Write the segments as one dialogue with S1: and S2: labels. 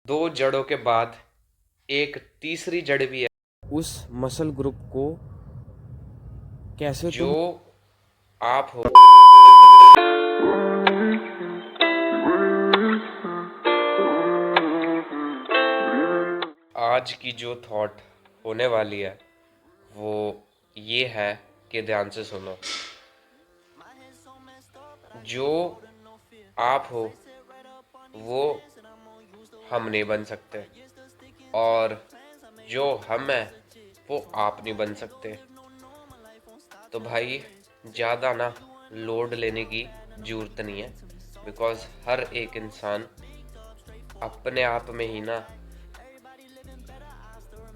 S1: दो जड़ों के बाद एक तीसरी जड़ भी है
S2: उस मसल ग्रुप को कैसे
S1: जो
S2: तुम
S1: आप हो। आज की जो थॉट होने वाली है वो ये है कि ध्यान से सुनो। जो आप हो वो हम नहीं बन सकते, और जो हम हैं वो आप नहीं बन सकते। तो भाई ज़्यादा ना लोड लेने की ज़रूरत नहीं है, बिकॉज़ हर एक इंसान अपने आप में ही ना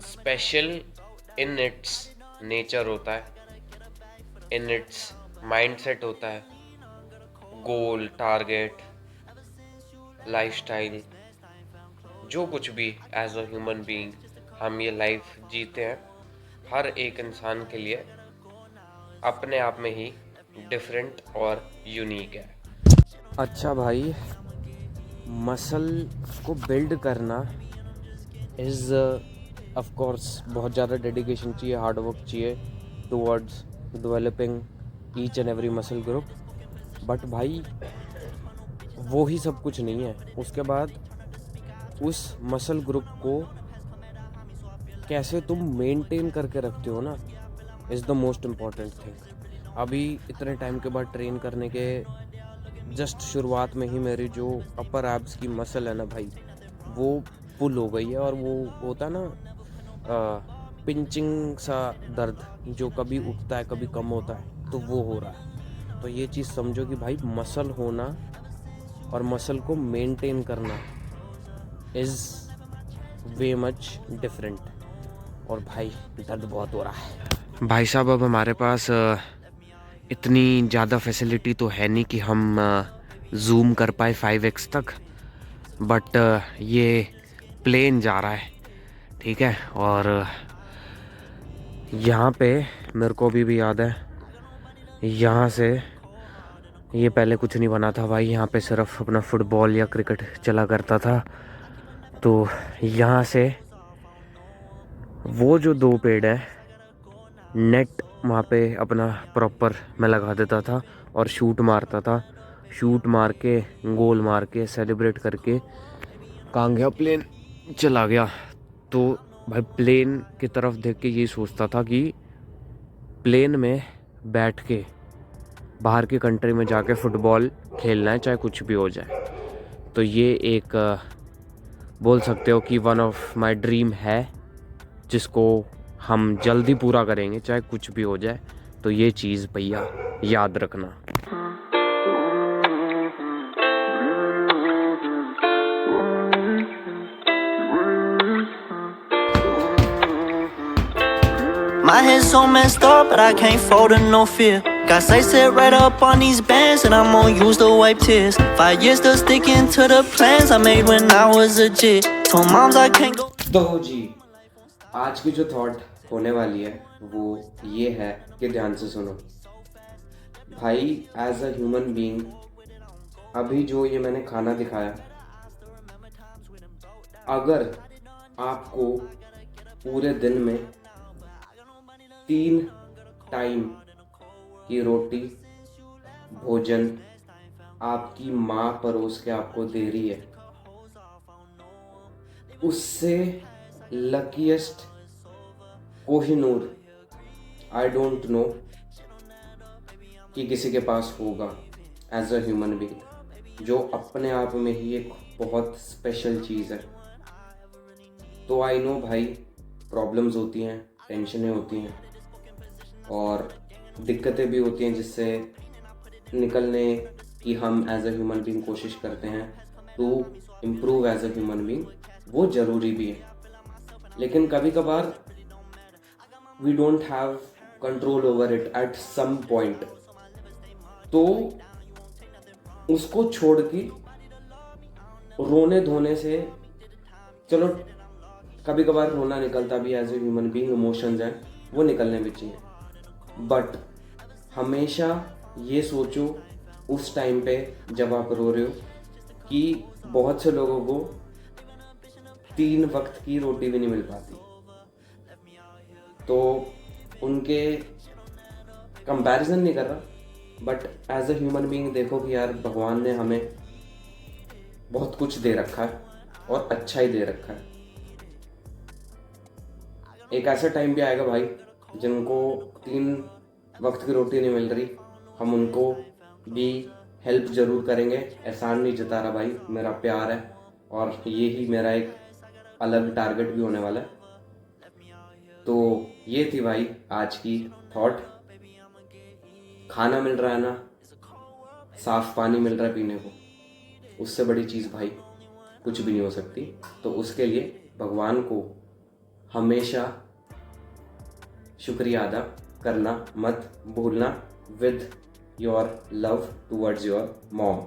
S1: स्पेशल इन इट्स नेचर होता है, इन इट्स माइंडसेट होता है, गोल, टारगेट, लाइफस्टाइल, जो कुछ भी एज अ ह्यूमन बीइंग हम ये लाइफ जीते हैं, हर एक इंसान के लिए अपने आप में ही डिफरेंट और यूनिक है।
S2: अच्छा भाई, मसल को बिल्ड करना इज़ ऑफ कोर्स बहुत ज़्यादा डेडिकेशन चाहिए, हार्ड वर्क चाहिए towards developing each and every muscle group. But भाई वो ही सब कुछ नहीं है। उसके बाद उस मसल ग्रुप को कैसे तुम मेंटेन करके रखते हो ना, is the most important thing. अभी इतने टाइम के बाद ट्रेन करने के जस्ट शुरुआत में ही मेरी जो अपर एब्स की मसल है ना भाई, वो पुल हो गई है। और वो होता है ना पिंचिंग सा दर्द, जो कभी उठता है कभी कम होता है, तो वो हो रहा है। तो ये चीज़ समझो कि भाई मसल होना और मसल को मेंटेन करना इज़ वे मच डिफरेंट। और भाई दर्द बहुत हो रहा है भाई साहब। अब हमारे पास इतनी ज़्यादा फैसिलिटी तो है नहीं कि हम जूम कर पाए 5x तक, बट ये प्लेन जा रहा है, ठीक है। और यहाँ पे मेरे को अभी भी याद है, यहाँ से ये पहले कुछ नहीं बना था भाई, यहाँ पे सिर्फ अपना फुटबॉल या क्रिकेट चला करता था। तो यहाँ से वो जो 2 पेड़ है, नेट वहाँ पे अपना प्रॉपर मैं लगा देता था और शूट मारता था। शूट मार के, गोल मार के, सेलिब्रेट करके कहाँ गया, प्लेन चला गया। तो भाई प्लेन की तरफ देख के यही सोचता था कि प्लेन में बैठ के बाहर की कंट्री में जाके फुटबॉल खेलना है, चाहे कुछ भी हो जाए। तो ये एक बोल सकते हो कि वन ऑफ माय ड्रीम है, जिसको हम जल्दी पूरा करेंगे चाहे कुछ भी हो जाए। तो ये चीज़ भैया याद रखना।
S3: My head's so messed up, but I can't fold to no fear. Got sights set right up on these bands, and I'm gonna use to wipe tears. 5 years still sticking to the plans I made when I was a kid. Told moms I can't go.
S2: तो जी, आज की जो thought होने वाली है वो ये है कि ध्यान से सुनो भाई। एज अ ह्यूमन बीइंग, अभी जो ये मैंने खाना दिखाया, अगर आपको पूरे दिन में 3 टाइम की रोटी भोजन आपकी माँ परोस के आपको दे रही है, उससे luckiest Kohinoor I don't know कि किसी के पास होगा एज अ ह्यूमन बीइंग, जो अपने आप में ही एक बहुत स्पेशल चीज़ है। तो आई नो भाई, प्रॉब्लम्स होती हैं, टेंशनें होती हैं और दिक्कतें भी होती हैं, जिससे निकलने की हम एज अ ह्यूमन बीइंग कोशिश करते हैं to improve as a human being. वो ज़रूरी भी है, लेकिन कभी कभार we don't have control over it at some point. तो उसको छोड़ के रोने धोने से, चलो कभी कभार रोना निकलता भी as a human being, emotions हैं वो निकलने भी चाहिए, बट हमेशा ये सोचो उस टाइम पे जब आप रो रहे हो कि बहुत से लोगों को 3 वक्त की रोटी भी नहीं मिल पाती। तो उनके कंपैरिजन नहीं कर रहा, but as a human being देखो कि यार भगवान ने हमें बहुत कुछ दे रखा है और अच्छा ही दे रखा है। एक ऐसा टाइम भी आएगा भाई जिनको 3 वक्त की रोटी नहीं मिल रही, हम उनको भी हेल्प ज़रूर करेंगे। एहसान नहीं जता रहा भाई, मेरा प्यार है और ये ही मेरा एक अलग टारगेट भी होने वाला है। तो ये थी भाई आज की थॉट। खाना मिल रहा है ना, साफ पानी मिल रहा है पीने को, उससे बड़ी चीज़ भाई कुछ भी नहीं हो सकती। तो उसके लिए भगवान को हमेशा शुक्रिया अदा करना मत भूलना, with your love towards your mom.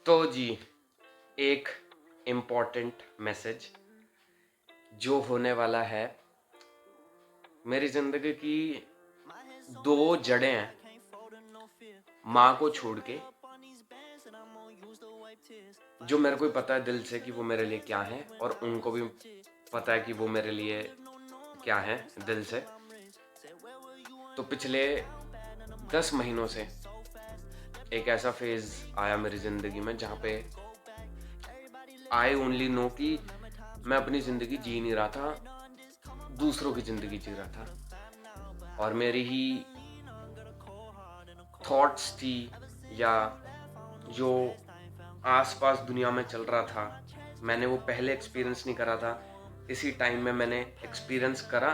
S1: तो जी, एक इम्पॉर्टेंट मैसेज जो होने वाला है, मेरी जिंदगी की 2 जड़ें हैं माँ को छोड़ के, जो मेरे को ही पता है दिल से कि वो मेरे लिए क्या है, और उनको भी पता है कि वो मेरे लिए क्या है दिल से। तो पिछले 10 महीनों से एक ऐसा फेज आया मेरी जिंदगी में जहाँ पे आई ओनली नो कि मैं अपनी जिंदगी जी नहीं रहा था, दूसरों की जिंदगी जी रहा था। और मेरी ही थॉट्स थी या जो आसपास दुनिया में चल रहा था, मैंने वो पहले एक्सपीरियंस नहीं करा था। इसी टाइम में मैंने एक्सपीरियंस करा,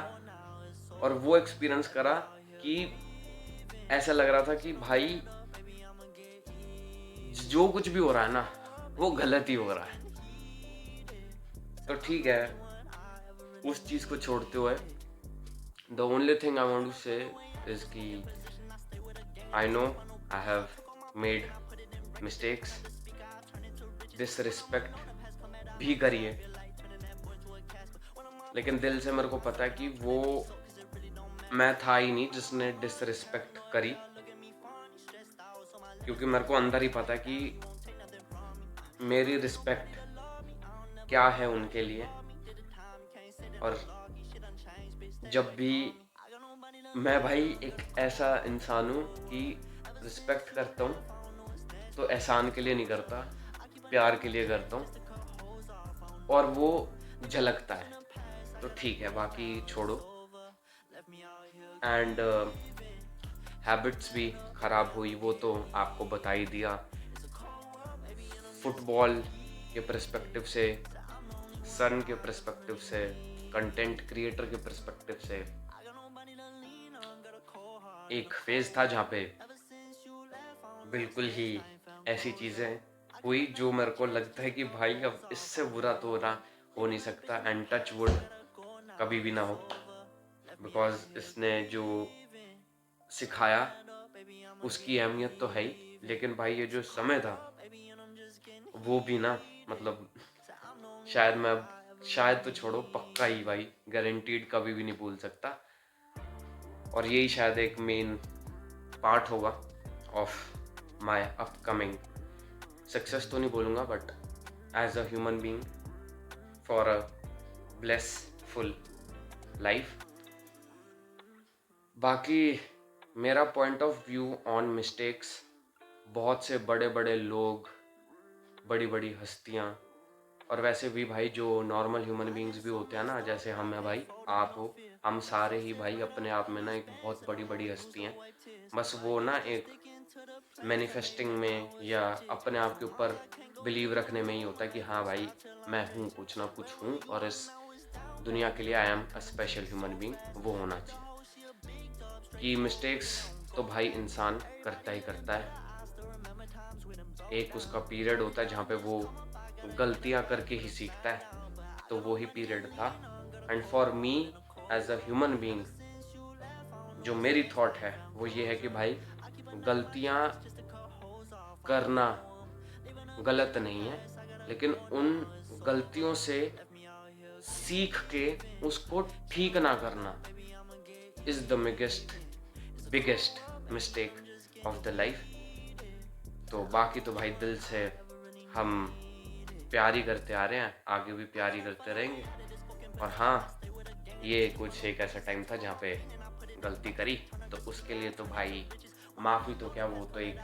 S1: और वो एक्सपीरियंस करा कि ऐसा लग रहा था कि भाई जो कुछ भी हो रहा है ना, वो गलत ही हो रहा है। तो ठीक है, उस चीज़ को छोड़ते हुए the only thing I want to say is कि I know I have made mistakes, disrespect भी करिए, लेकिन दिल से मेरे को पता है कि वो मैं था ही नहीं जिसने डिसरिस्पेक्ट करी, क्योंकि मेरे को अंदर ही पता है कि मेरी रिस्पेक्ट क्या है उनके लिए। और जब भी मैं भाई एक ऐसा इंसान हूँ कि रिस्पेक्ट करता हूँ तो एहसान के लिए नहीं करता, प्यार के लिए करता हूँ, और वो झलकता है। तो ठीक है, बाकी छोड़ो। एंड हैबिट्स भी ख़राब हुई, वो तो आपको बता ही दिया। फुटबॉल के पर्सपेक्टिव से, सन के पर्सपेक्टिव से, कंटेंट क्रिएटर के पर्सपेक्टिव से, एक फेज था जहाँ पे बिल्कुल ही ऐसी चीज़ें हुई जो मेरे को लगता है कि भाई अब इससे बुरा तो हो नहीं सकता, एंड टच वुड कभी भी ना हो, बिकॉज इसने जो सिखाया उसकी अहमियत तो है ही, लेकिन भाई ये जो समय था वो भी ना, मतलब शायद तो छोड़ो, पक्का ही भाई गारंटीड कभी भी नहीं भूल सकता। और यही शायद एक मेन पार्ट होगा ऑफ माय अपकमिंग सक्सेस, तो नहीं बोलूँगा, but as a human being for a blessful life. बाकी मेरा point of view on mistakes, बहुत से बड़े बड़े लोग, बड़ी बड़ी हस्तियाँ, और वैसे भी भाई जो नॉर्मल ह्यूमन बीइंग्स भी होते हैं ना, जैसे हम हैं भाई, आप हो, हम सारे ही भाई अपने आप में ना एक बहुत बड़ी बड़ी हस्ती हैं। बस वो ना एक मैनिफेस्टिंग में या अपने आप के ऊपर बिलीव रखने में ही होता है कि हाँ भाई मैं हूँ, कुछ ना कुछ हूँ, और इस दुनिया के लिए I am a special human being. वो होना चाहिए कि मिस्टेक्स तो भाई इंसान करता ही करता है। एक उसका पीरियड होता है जहाँ पे वो गलतियाँ करके ही सीखता है, तो वो ही पीरियड था। And for me as a human being, जो मेरी थॉट है वो ये है कि भाई गलतियाँ करना गलत नहीं है, लेकिन उन गलतियों से सीख के उसको ठीक ना करना is the biggest mistake of the life. तो बाकी तो भाई दिल से हम प्यार ही करते आ रहे हैं, आगे भी प्यार ही करते रहेंगे। और हाँ, ये कुछ एक ऐसा टाइम था जहाँ पे गलती करी, तो उसके लिए तो भाई माफ़ी तो क्या, वो तो एक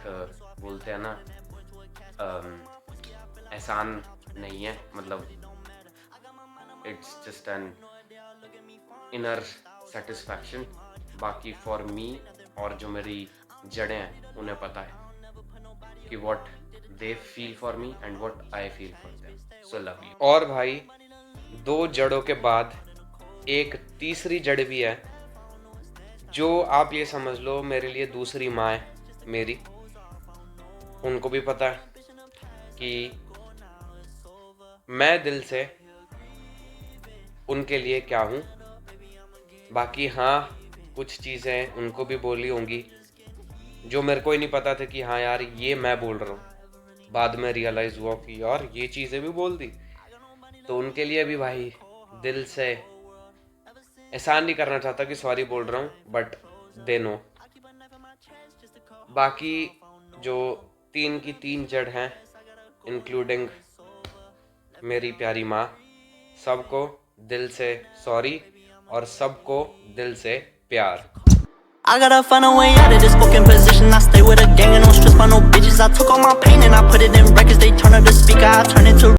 S1: बोलते हैं ना एहसान नहीं है, मतलब it's just an inner satisfaction. बाकी फॉर मी और जो मेरी जड़ें हैं उन्हें पता है कि what they feel for me and what I feel for them, so love you. और भाई 2 जड़ों के बाद एक तीसरी जड़ भी है, जो आप ये समझ लो मेरे लिए दूसरी माँ है मेरी। उनको भी पता है कि मैं दिल से उनके लिए क्या हूँ। बाकी हाँ, कुछ चीज़ें उनको भी बोली होंगी जो मेरे को ही नहीं पता था कि हाँ यार ये मैं बोल रहा हूँ। बाद में रियलाइज़ हुआ कि यार ये चीज़ें भी बोल दी। तो उनके लिए भी भाई दिल से एहसान नहीं करना चाहता कि सॉरी बोल रहा हूँ, बट दे नो। बाकी जो 3 की 3 जड़ हैं इंक्लूडिंग मेरी प्यारी माँ, सबको दिल से सॉरी और सबको दिल से प्यार।
S3: I gotta find a way out of this fucking position. I stay with a gang and don't stress by no bitches. I took all my pain and I put it in records. They turn up the speaker, I turn it to